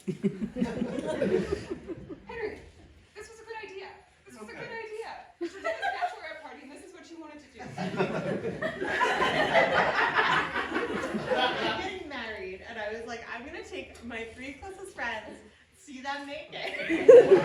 Henry, this was a good idea. This was a good idea. She did this bachelorette party, and this is what she wanted to do. I'm getting married, and I was like, I'm gonna take my 3 closest friends, see them naked. Really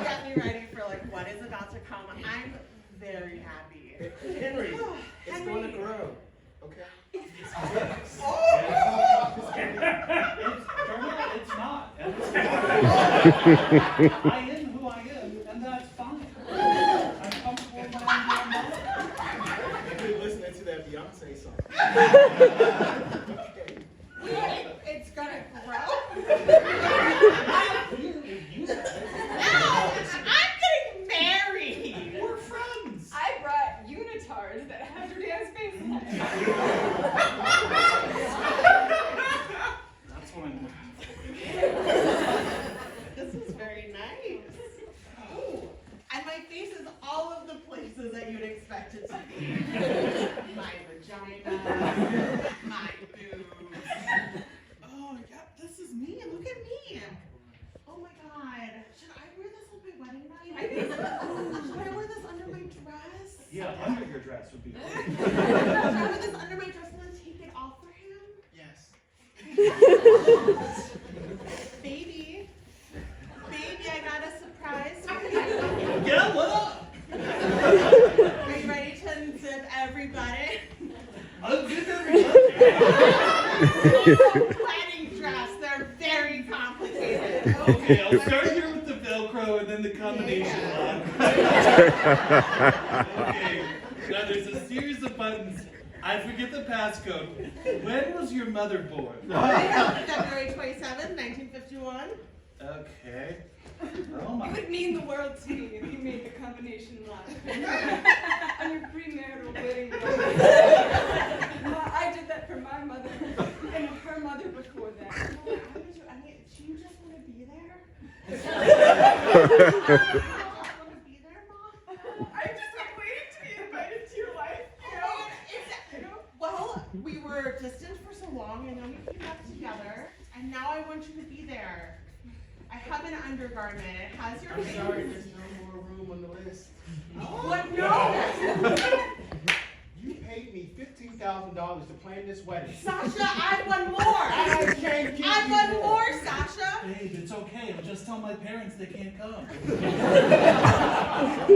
get me ready for like what is about to come. I'm very happy. Henry, it's going to grow. Okay. It's not. I am who I am, and that's fine. I'm comfortable in my own mother. You've been listening to that Beyonce song. Okay. It's gonna grow. I'm getting married. We're friends. I brought unitards that have your dad's face in it. That's what I'm looking This is very nice. Ooh, and my face is all of the places that you'd expect it to be. My vagina, my boobs. Oh, yep, this is me. Look at me. Oh my God. Should I wear this on my wedding night? Should I wear this under my dress? Yeah, under your dress would be great. Should I wear this under my dress and then take it off for him? Yes. Baby, I got a surprise for you. Yeah, what up? Are you ready to unzip everybody? Unzip everybody. Wedding dress, they're very complicated. Okay, I'll start here with the Velcro and then the combination lock. Okay, now there's a series of buttons. I forget the passcode. When was your mother born? February 27th, 1951. Okay. Oh my. It would mean the world to me if you made the combination lock on your premarital wedding day. I did that for my mother and her mother before that. Do you just want to be there? You just want to be there, Mom? I've just been waiting to be invited to your life. Well, we were distant for so long, and then we came back together, and now I want you to be there. I have an undergarment. It has your I'm face. sorry, there's no more room on the list. What? No! You paid me $15,000 to plan this wedding. Sasha, I want more! I can't give I you want more, Sasha! Babe, it's okay. I'll just tell my parents they can't come.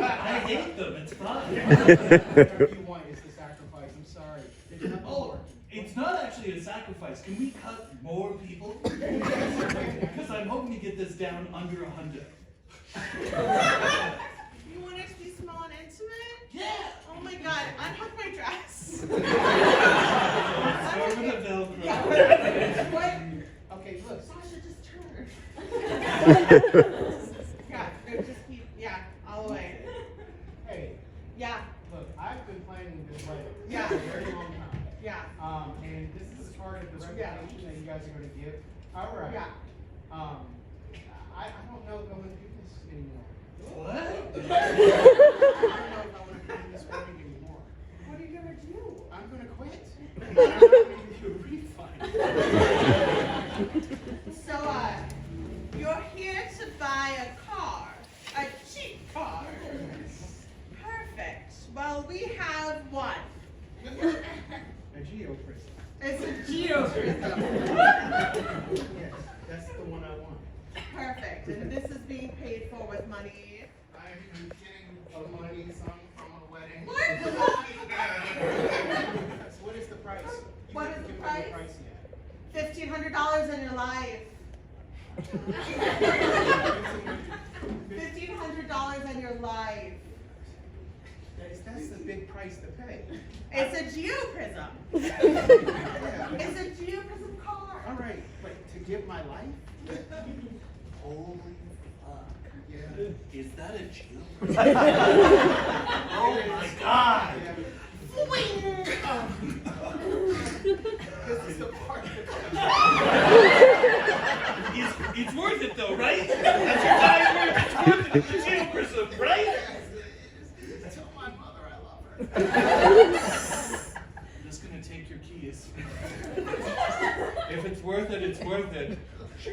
I hate them. It's fine. Whatever you want is the sacrifice. I'm sorry. Did you have Oh, it's not actually a sacrifice. Can we cut more people? Because I'm hoping to get this down under 100. You want it to be small and intimate? Yeah. Oh my God, unhook my dress. Start with a Velcro. What? Okay, look. Sasha, just turn. Yeah, just keep, yeah, all the way. Hey, Yeah, look, I've been planning this wedding Yeah. for a very long time. yeah, And this is part of the reputation that you guys are going to give. All right. yeah. I don't know if I want to do this anymore. What? I don't know if I want to do this wedding anymore. What are you gonna do? I'm going to quit. I'm not going to give you a refund. So, you're here to buy a car, a cheap car. Perfect. Well, we have one. A Geo Prism. It's a Geo Prism. Yes, that's the one I want. Perfect. And this is being paid for with money. I'm getting money, some from a wedding. What? What is the price? You What haven't is the given me price? price yet. $1,500 in your life. $1,500 in your life. That's a big price to pay. It's a Geo Prism. Yeah. It's a Geo Prism car. All right, but to give my life? Holy fuck. Yeah. Is that a Jew? Oh my God. Yeah. Swing. This is the part It's worth it though, right? That's your time worth. It's worth it. It's a Geo Prism, right? Tell my mother I love her. I'm just gonna take your keys. If it's worth it, it's worth it. The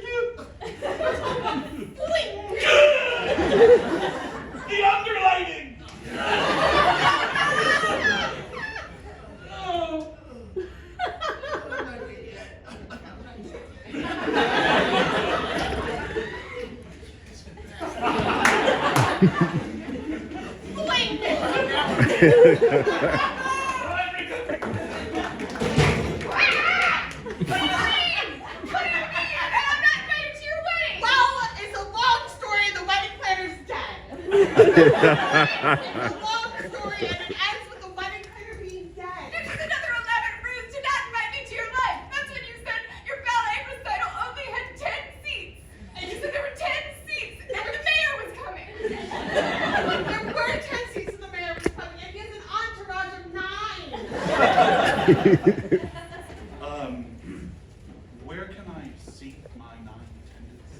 underlining! It's a long story and it ends with the wedding planner being dead. This is another 11 ruse to not invite me to your life. That's when you said your ballet recital only had 10 seats. And you said there were 10 seats and the mayor was coming. There were 10 seats and the mayor was coming and he has an entourage of 9. Where can I seat my 9 attendants?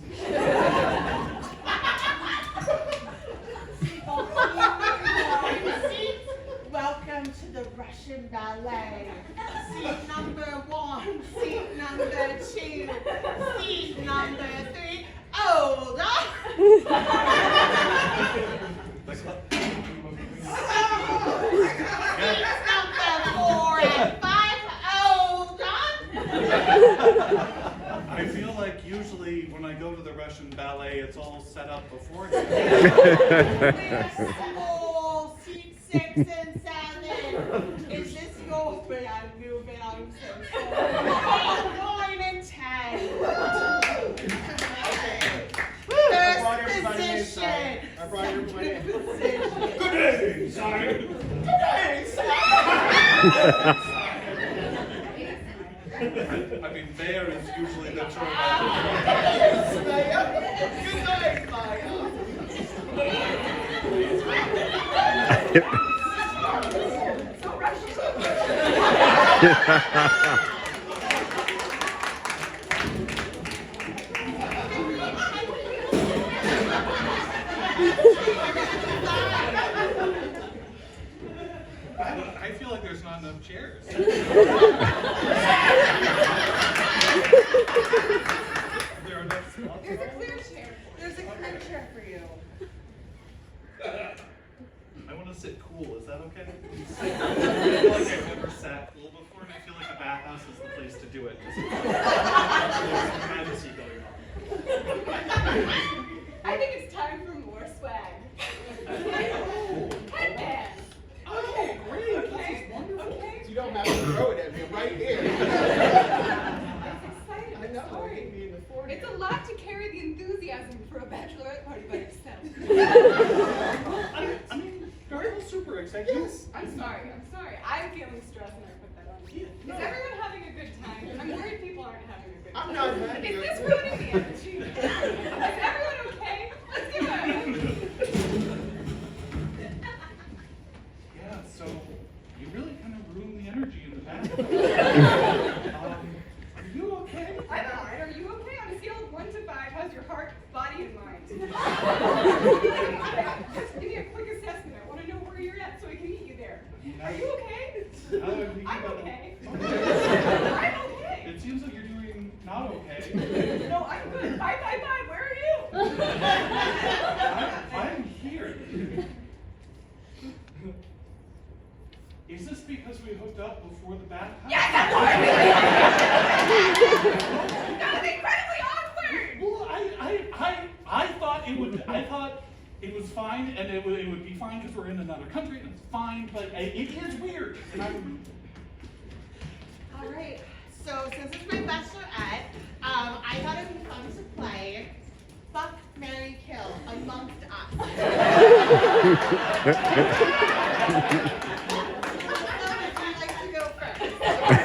Welcome to the Russian ballet. Seat number 1, seat number 2, seat number 3. Hold on. Seats number 4 and 5. Hold on. I feel like usually when I go to the Russian ballet, it's all set up beforehand. We're small, seat 6 and 7. Is this your brand new bed? I'm so sorry. 9 and 10. First position. I brought everybody in. Position. Good day, sire. I mean, mayor is usually the term. Good night, Maya. So Russian. I feel like there's not enough chairs. There are enough spots. There's a clear chair. There's a clear chair for you. I want to sit cool. Is that okay? I feel like I've never sat cool before, and I feel like a bathhouse is the place to do it. There's some fantasy going on. I think it's time for more swag. Headband. Okay, great. Okay, This is wonderful. okay. You don't have to throw it at me. I'm right here. I'm excited. I know. Sorry. Hit me in the forehead. It's a lot to carry the enthusiasm for a bachelorette party by yourself. I mean, you're all super excited. Yes. I'm sorry. I'm feeling stressed and I put that on you. No. Is everyone having a good time? I'm worried people aren't having a good time. I'm not having Is a this good ruining the energy? Is everyone okay? Let's do it. Yeah, so you really kind of ruined the energy in the back. Are you okay? I'm alright. Are you okay? On a scale of 1 to 5, how's your heart, body, and mind? Just give me a quick assessment. I want to know where you're at so I can meet you there. Are you okay? I'm okay. I'm okay. It seems like you're doing not okay. No, I'm good. Bye, bye, bye. Where are you? I'm here. Is this because we hooked up before the bath? Yes, of course! That was incredibly awkward! Well, I thought it was fine, and it would be fine because we're in another country, and it's fine, but it is weird. And Alright, so since it's my bachelorette, I thought it would be fun to play Fuck, Marry, Kill amongst us. I'd like to go first.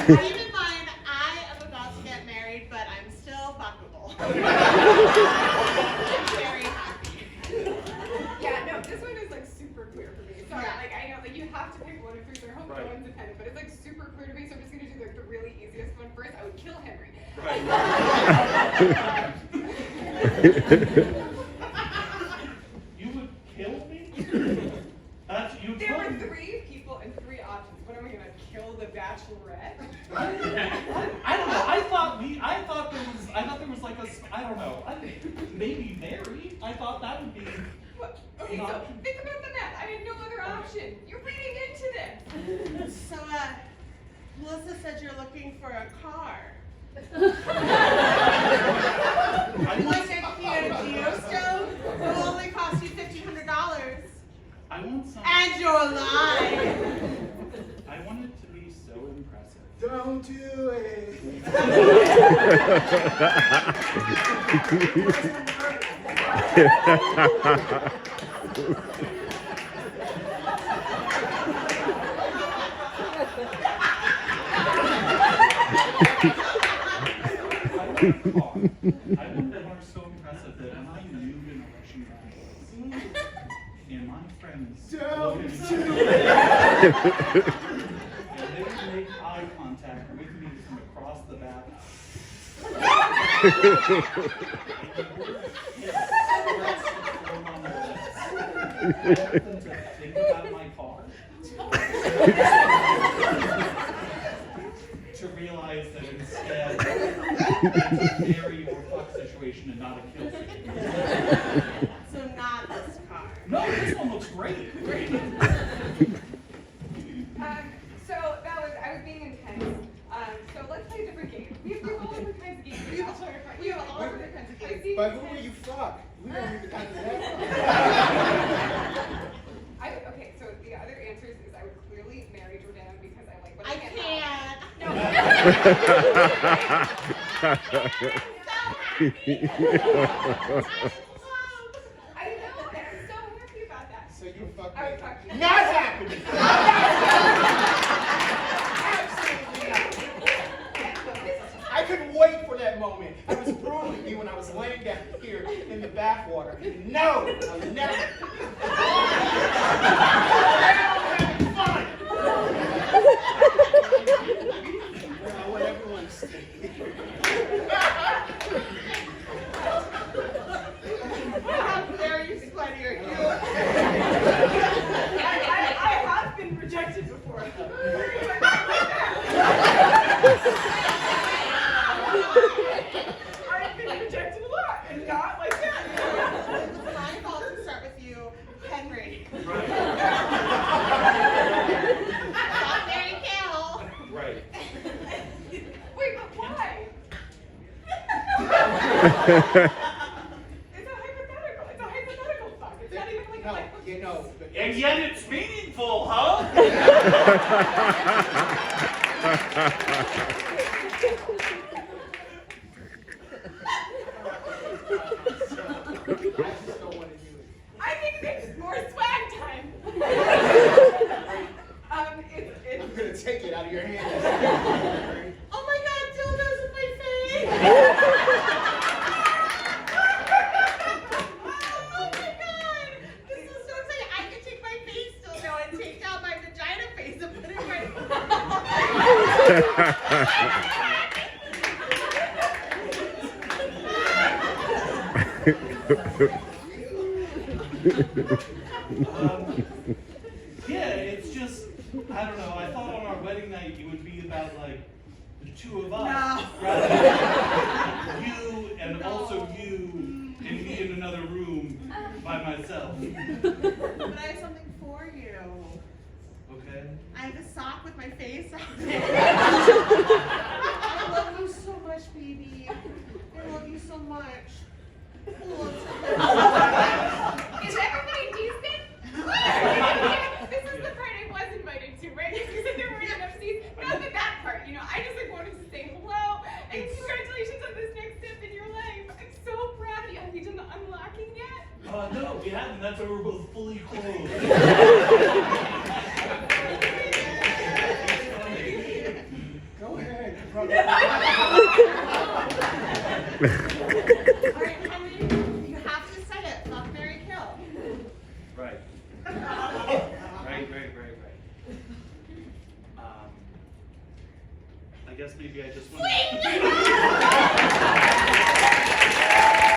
Keep in mind, I am about to get married, but I'm still fuckable. I'm very happy. Yeah, no, this one is like super clear for me. Sorry, Yeah. like I know, like you have to pick one of three. They're home, Right. no one's dependent, but it's like super clear to me. So I'm just gonna do like the really easiest one first. I would kill Henry. you would kill me? You There told were me. 3 people and 3 options. What am I gonna kill the bachelor? bachelorette? I don't know. I thought there was like I don't know. Maybe Mary. I thought that would be. What? Okay, so think about the math. I had no other option. You're reading into this. So, Melissa said you're looking for a car. Like a Kia Geostone will only cost you $1,500. I want some. And you're lying. I want it to be so impressive. Don't do it. I want the car so impressive that when I move in a Russian ride, and my friends Don't look at do me, it. and they make eye contact with me from across the bathhouse. I want them to think about my car. To realize that instead it's a marry or fuck situation and not a kill situation. So not this car. No, this one looks great. So that was, I was being intense. So let's play a different game. We have all different kinds of games. We have all different kinds of games. But who will you fuck? We don't even have that. Okay, so the other answers is I would clearly marry Jordan because I like what I get. can't. No. I know, and I'm so happy about that. So you fuck I me. would fuck you. Not happening. I couldn't wait for that moment. I was proving me when I was laying down here in the bathwater. No, I'll never. Having fun. I want everyone to see. How very sweaty are you? I have been rejected before. I've been rejected a lot, and not like that. It was my fault to start with you, Henry. Not Mary Kill. Right. Wait, but why? It's a hypothetical. It's a hypothetical fuck. It's not even like No, like. you know. And yet it's meaningful, huh? I just don't want to do it. I think there's more swag time. I'm gonna take it out of your hand. Oh my God, dildos in my face. Oh my God, this is so exciting. I can take my face dildo and take down my vagina face and put it right. Yeah, it's just, I don't know, I thought on our wedding night it would be about like the two of us. No. Rather than you and also you and me in another room by myself. But I have something for you. Okay? I have a sock with my face on it. I love you so much, baby. I love you so much. Is everybody decent? This is the part I was invited to, right? You said there weren't enough seats. Not that part, you know. I just like wanted to say hello and congratulations on this next step in your life. I'm so proud of you. Have you done the unlocking yet? No, we haven't. That's why we're both fully clothed. Go ahead. All right, Henry, you have to say it. Fuck, marry, kill. Right. Right. I guess maybe I just want to...